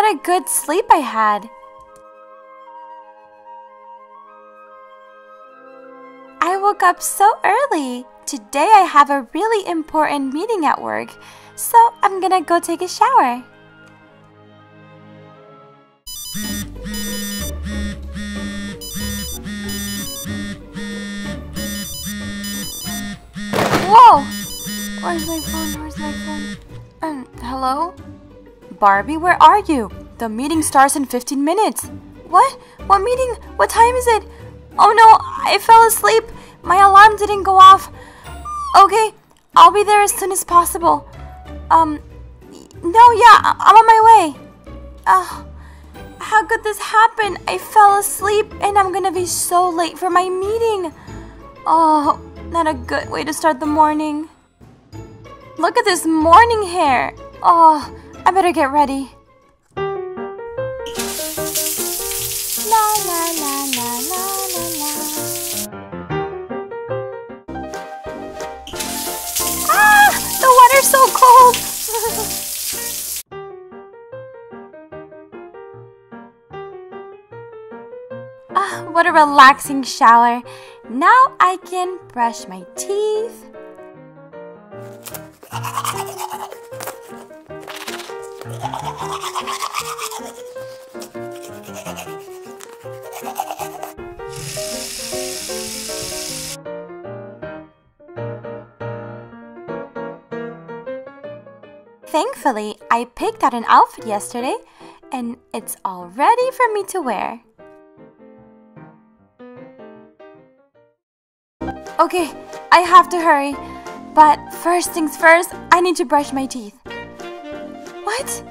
what a good sleep I had. I woke up so early. Today I have a really important meeting at work, so I'm gonna go take a shower. Whoa! Where's my phone? Where's my phone? Hello? Barbie, where are you? The meeting starts in 15 minutes. What? What meeting? What time is it? Oh no, I fell asleep. My alarm didn't go off. Okay, I'll be there as soon as possible. No, yeah, I'm on my way. How could this happen? I fell asleep and I'm gonna be so late for my meeting. Oh, not a good way to start the morning. Look at this morning hair. Oh, I better get ready. La la la la la la la. Ah, the water's so cold. What a relaxing shower. Now I can brush my teeth. Thankfully, I picked out an outfit yesterday, and it's all ready for me to wear. Okay, I have to hurry. But first things first, I need to brush my teeth. What?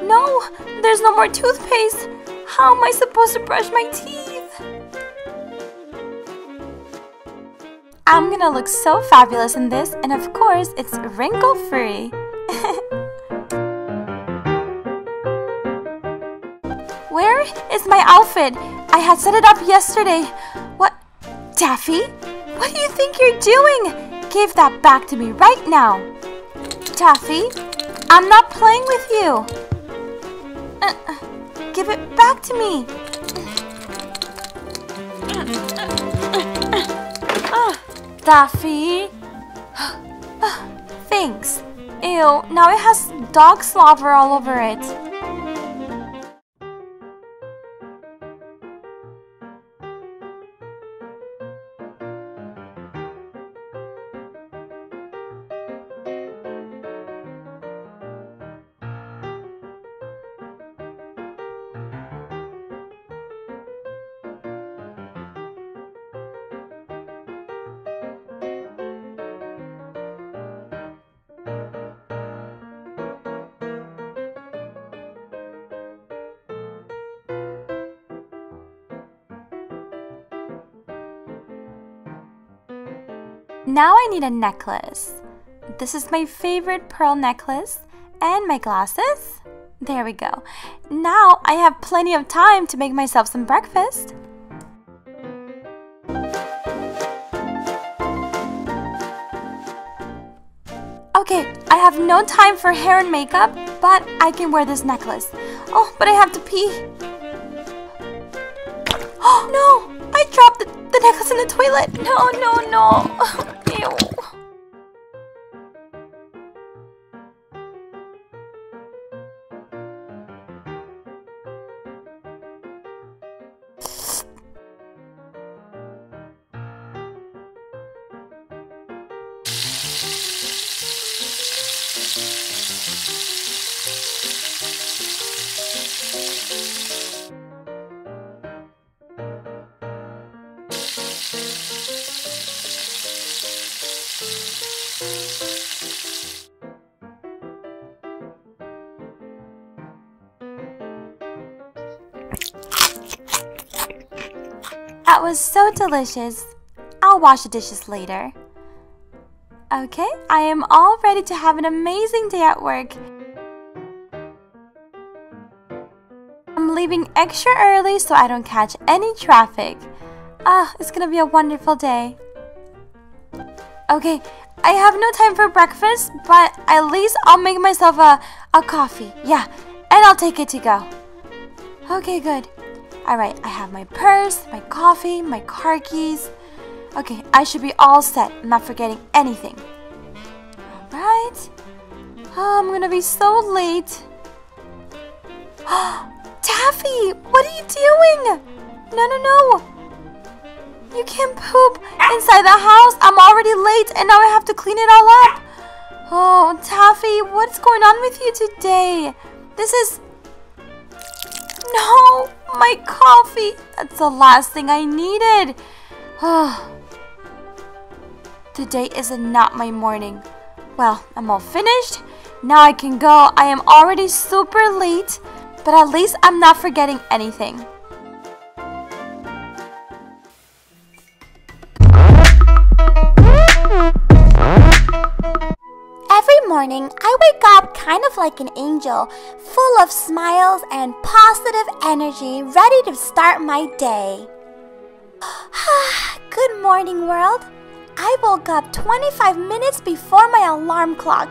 No, there's no more toothpaste. How am I supposed to brush my teeth? I'm gonna look so fabulous in this, and of course, it's wrinkle-free. Where is my outfit? I had set it up yesterday. What? Daffy? What do you think you're doing? Give that back to me right now. Taffy, I'm not playing with you. Give it back to me. Daffy. Thanks. Ew, now it has dog slobber all over it. Now I need a necklace. This is my favorite pearl necklace and my glasses. There we go. Now I have plenty of time to make myself some breakfast. Okay, I have no time for hair and makeup, but I can wear this necklace. Oh, but I have to pee. Oh no! I dropped the necklace in the toilet. No, no, no. Ew. That was so delicious. I'll wash the dishes later. Okay, I am all ready to have an amazing day at work. I'm leaving extra early so I don't catch any traffic. It's gonna be a wonderful day. Okay, I have no time for breakfast, but at least I'll make myself a coffee. Yeah, and I'll take it to go. Okay, good. Alright, I have my purse, my coffee, my car keys. Okay, I should be all set. I'm not forgetting anything. Alright. Oh, I'm gonna be so late. Taffy, what are you doing? No. You can't poop inside the house. I'm already late and now I have to clean it all up. Oh, Taffy, what's going on with you today? This is... No, my coffee. That's the last thing I needed. Today is not my morning. Well, I'm all finished. Now I can go. I am already super late, but at least I'm not forgetting anything. Every morning, I wake up kind of like an angel, full of smiles and positive energy, ready to start my day. Good morning, world. I woke up 25 minutes before my alarm clock.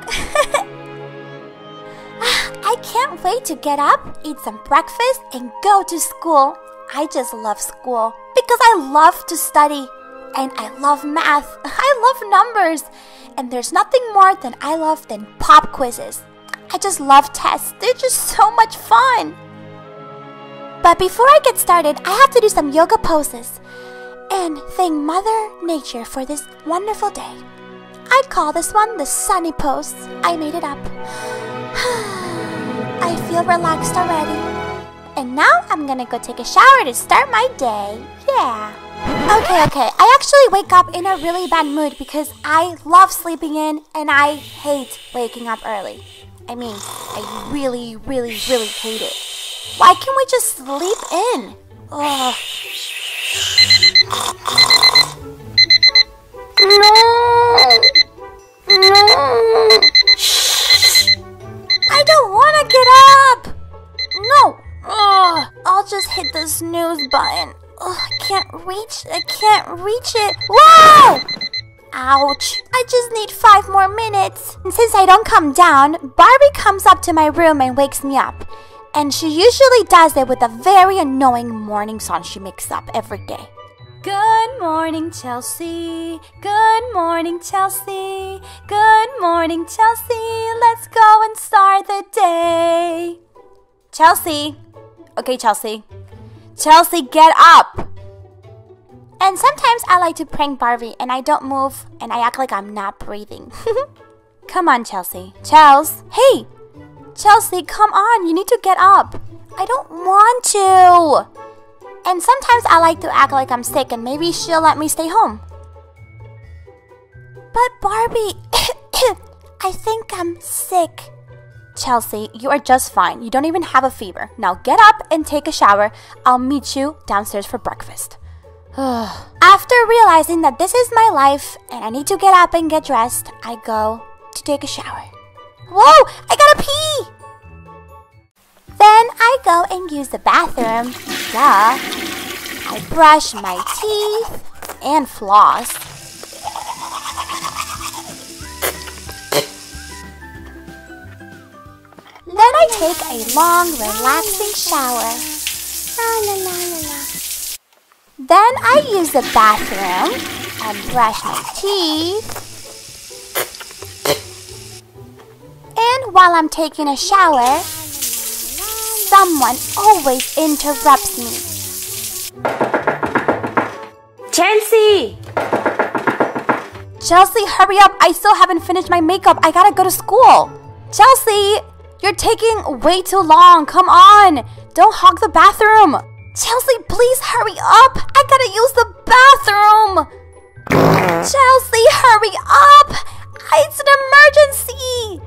I can't wait to get up, eat some breakfast, and go to school. I just love school because I love to study. And I love math. I love numbers. And there's nothing more than I love than pop quizzes. I just love tests. They're just so much fun. But before I get started, I have to do some yoga poses and thank Mother Nature for this wonderful day. I call this one the sunny pose. I made it up. I feel relaxed already. And now I'm gonna go take a shower to start my day. Yeah. Okay. I actually wake up in a really bad mood because I love sleeping in and I hate waking up early. I mean, I really hate it. Why can't we just sleep in? Ugh. No. I don't want to get up. No. Ugh. I'll just hit the snooze button. Ugh, I can't reach it. Whoa! Ouch. I just need 5 more minutes. And since I don't come down, Barbie comes up to my room and wakes me up. And she usually does it with a very annoying morning song she makes up every day. Good morning, Chelsea. Good morning, Chelsea. Good morning, Chelsea. Let's go and start the day. Chelsea. Okay, Chelsea. Chelsea, get up! And sometimes I like to prank Barbie and I don't move and I act like I'm not breathing. Come on, Chelsea. Chels. Hey! Chelsea, come on. You need to get up. I don't want to. And sometimes I like to act like I'm sick and maybe she'll let me stay home. But Barbie, I think I'm sick. Chelsea, you are just fine. You don't even have a fever. Now get up and take a shower. I'll meet you downstairs for breakfast. After realizing that this is my life and I need to get up and get dressed, I go to take a shower. Whoa! I gotta pee! Then I go and use the bathroom. Duh. I brush my teeth and floss. Then I take a long, relaxing shower. La, la, la, la, la. Then I use the bathroom and brush my teeth. And while I'm taking a shower, someone always interrupts me. Chelsea! Chelsea, hurry up. I still haven't finished my makeup. I gotta go to school. Chelsea! You're taking way too long. Come on. Don't hog the bathroom. Chelsea, please hurry up. I gotta use the bathroom. Chelsea, hurry up. It's an emergency.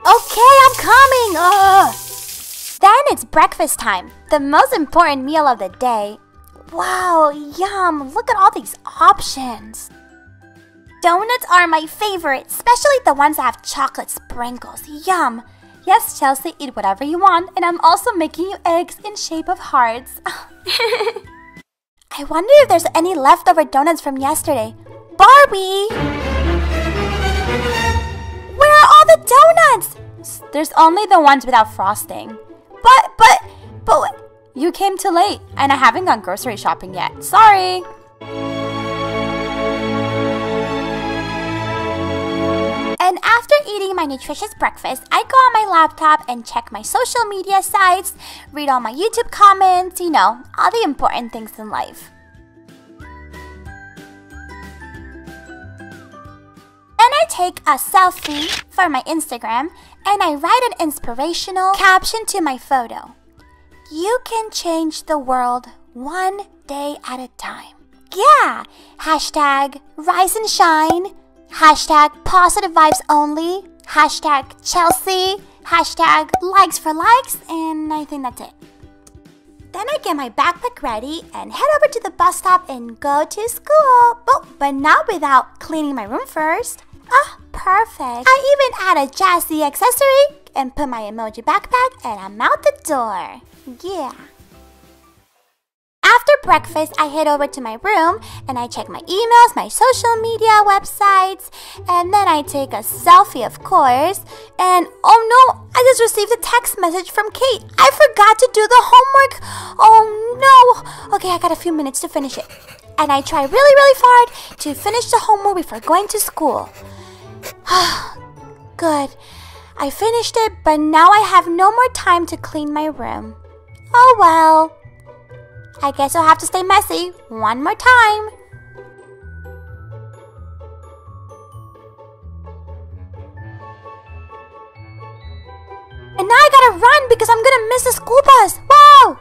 Okay, I'm coming. Ugh. Then it's breakfast time. The most important meal of the day. Wow, yum. Look at all these options. Donuts are my favorite, especially the ones that have chocolate sprinkles. Yum. Yes, Chelsea, eat whatever you want, and I'm also making you eggs in shape of hearts. I wonder if there's any leftover donuts from yesterday. Barbie! Where are all the donuts? There's only the ones without frosting. But you came too late, and I haven't gone grocery shopping yet. Sorry! And after eating my nutritious breakfast, I go on my laptop and check my social media sites, read all my YouTube comments, you know, all the important things in life. Then I take a selfie for my Instagram and I write an inspirational caption to my photo. You can change the world one day at a time. Yeah! Hashtag rise and shine. Hashtag positive vibes only. Hashtag Chelsea. Hashtag likes for likes. And I think that's it. Then I get my backpack ready and head over to the bus stop and go to school. But not without cleaning my room first. Ah, perfect. I even add a jazzy accessory and put my emoji backpack and I'm out the door. Yeah. After breakfast, I head over to my room and I check my emails, my social media websites, and then I take a selfie, of course. And oh no, I just received a text message from Kate. I forgot to do the homework. Oh no. Okay, I got a few minutes to finish it. And I try really hard to finish the homework before going to school. Good. I finished it, but now I have no more time to clean my room. Oh well. I guess I'll have to stay messy one more time. And now I gotta run because I'm gonna miss the school bus. Whoa!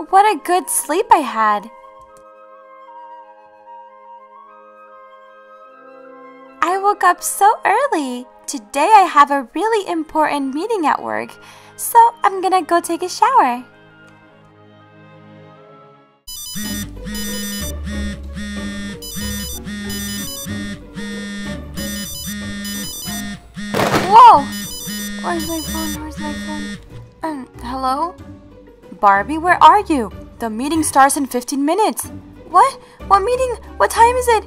What a good sleep I had. I woke up so early. Today I have a really important meeting at work, so I'm gonna go take a shower. Whoa! Where's my phone? Where's my phone? Hello? Barbie, where are you? The meeting starts in 15 minutes. What? What meeting? What time is it?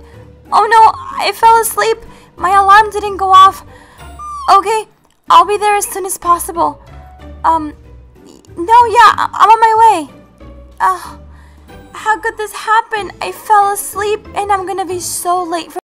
Oh no, I fell asleep. My alarm didn't go off. Okay, I'll be there as soon as possible. No, yeah, I'm on my way. How could this happen? I fell asleep and I'm gonna be so late for